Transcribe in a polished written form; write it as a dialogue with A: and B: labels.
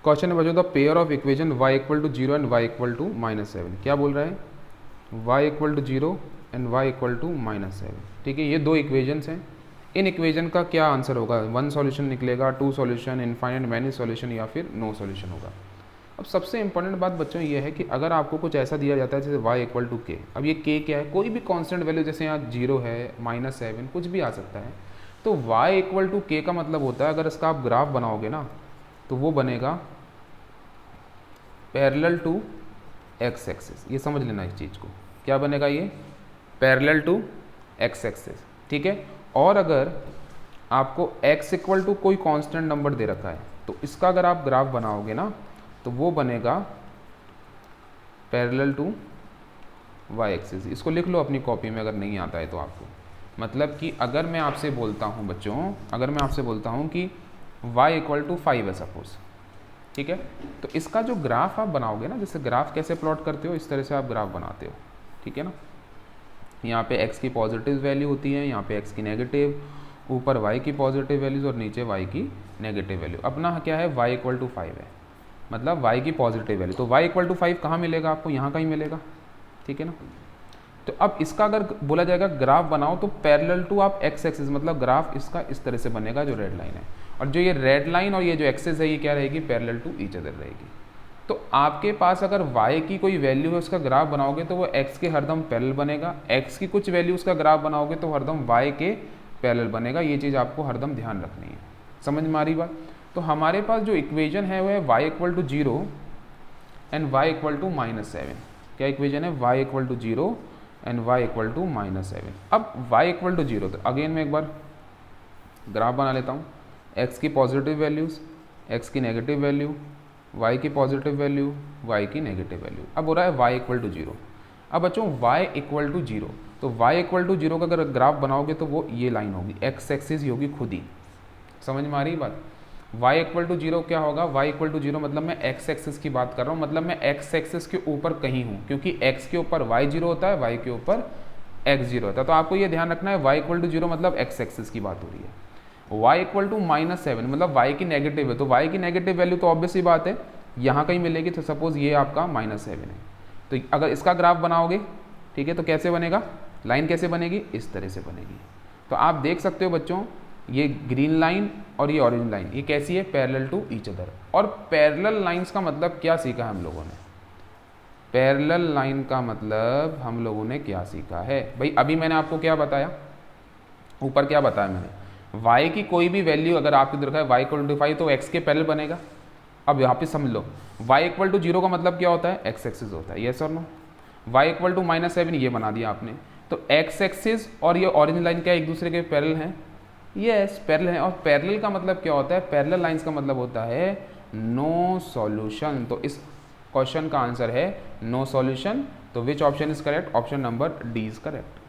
A: Question है बच्चों the pair of equation y equal to 0 and y equal to -7। क्या बोल रहा है? y equal to 0 and y equal to -7। ठीक है, ये दो इक्वेशंस हैं। इन इक्वेशन का क्या आंसर होगा? वन सॉल्यूशन निकलेगा, two solution, infinite many solution, या फिर नो सॉल्यूशन होगा। अब सबसे इंपॉर्टेंट बात बच्चों ये है कि अगर आपको कुछ ऐसा दिया जाता है जैसे y इक्वल टू के, अब ये k क्या है? कोई भी कांस्टेंट वैल्यू, जैसे यहाँ 0 है, -7, कुछ भी आ सकता है। तो y इक्वल टू के का मतलब होता है अगर इसका आप ग्राफ बनाओगे ना तो वो बनेगा पैरेलल टू x एक्सिस। ये समझ लेना इस चीज़ को, क्या बनेगा? ये पैरेलल टू x एक्सिस। ठीक है, और अगर आपको x इक्वल टू कोई कांस्टेंट नंबर दे रखा है तो इसका अगर आप ग्राफ बनाओगे ना तो वो बनेगा पैरेलल टू y एक्सिस। इसको लिख लो अपनी कॉपी में अगर नहीं आता है तो आपको। मतलब कि अगर मैं आपसे बोलता हूँ बच्चों, अगर मैं आपसे बोलता हूँ कि y इक्वल टू 5 है सपोज, ठीक है, तो इसका जो ग्राफ आप बनाओगे ना, जैसे ग्राफ कैसे प्लॉट करते हो इस तरह से आप ग्राफ बनाते हो। ठीक है ना, यहाँ पे x की पॉजिटिव वैल्यू होती है, यहाँ पे x की नेगेटिव, ऊपर y की पॉजिटिव वैल्यूज और नीचे y की नेगेटिव वैल्यू। अपना क्या है? y इक्वल टू 5 है, मतलब y की पॉजिटिव वैल्यू। तो y इक्वल टू 5 कहाँ मिलेगा आपको? यहाँ कहीं मिलेगा। ठीक है ना, तो अब इसका अगर बोला जाएगा ग्राफ बनाओ तो पैरेलल टू आप x एक्सिस, मतलब ग्राफ इसका इस तरह से बनेगा जो रेड लाइन है, और जो ये रेड लाइन और ये जो एक्सिस है ये क्या रहेगी? पैरेलल टू ईच अदर रहेगी। तो आपके पास अगर y की कोई वैल्यू है उसका ग्राफ बनाओगे तो वो x के हरदम पैरेलल बनेगा, x की कुछ वैल्यू उसका ग्राफ बनाओगे तो हरदम y के पैरेलल बनेगा। ये चीज़ आपको हरदम ध्यान रखनी है। समझ में आ रही बात? तो हमारे पास जो इक्वेशन है वो है y equal to 0 and y equal to -7। क्या इक्वेशन है? y equal to 0 and y equal to -7। अब y इक्वल टू 0, तो अगेन मैं एक बार ग्राफ बना लेता हूँ। x की पॉजिटिव वैल्यूज़, x की नेगेटिव वैल्यू, y की पॉजिटिव वैल्यू, y की नेगेटिव वैल्यू। अब हो रहा है y इक्वल टू 0। अब बच्चों y इक्वल टू 0, तो y इक्वल टू 0 का अगर ग्राफ बनाओगे तो वो ये लाइन होगी, x एक्सिस ही होगी खुद ही। समझ में आ रही बात? y इक्वल टू 0 क्या होगा? y इक्वल टू 0 मतलब मैं x एक्सिस की बात कर रहा हूँ, मतलब मैं x एक्सिस के ऊपर कहीं हूँ, क्योंकि x के ऊपर y 0 होता है, y के ऊपर x 0 होता है। तो आपको ये ध्यान रखना है y इक्वल टू 0 मतलब x एक्सिस की बात हो रही है। y इक्वल टू -7 मतलब y की नेगेटिव है, तो y की नेगेटिव वैल्यू तो ऑब्वियस ही बात है यहाँ कहीं मिलेगी। तो सपोज ये आपका -7 है, तो अगर इसका ग्राफ बनाओगे, ठीक है, तो कैसे बनेगा? लाइन कैसे बनेगी? इस तरह से बनेगी। तो आप देख सकते हो बच्चों, ये ग्रीन लाइन और ये ऑरेंज लाइन, ये कैसी है? Parallel to each other. और पैरेलल लाइंस का मतलब क्या सीखा हम लोगों ने? पैरेलल लाइन का मतलब हम लोगों ने क्या सीखा है भाई? अभी मैंने आपको क्या बताया, ऊपर क्या बताया मैंने? y की कोई भी वैल्यू अगर आपकी देखा है y इक्वल टू 5 तो x के पैरेलल बनेगा। अब यहाँ पे समझ लो, y इक्वल टू 0 का मतलब क्या होता है? x एक्सिस होता है, यस और नो? y इक्वल टू -7 ये बना दिया आपने, तो x एक्सिस और ये ऑरेंज लाइन क्या एक दूसरे के पैरेलल हैं? यस, पैरेलल है। और पैरेलल का मतलब क्या होता है? पैरेलल लाइंस का मतलब होता है नो सॉल्यूशन। तो इस क्वेश्चन का आंसर है नो सॉल्यूशन। तो which option is correct? Option number D is correct.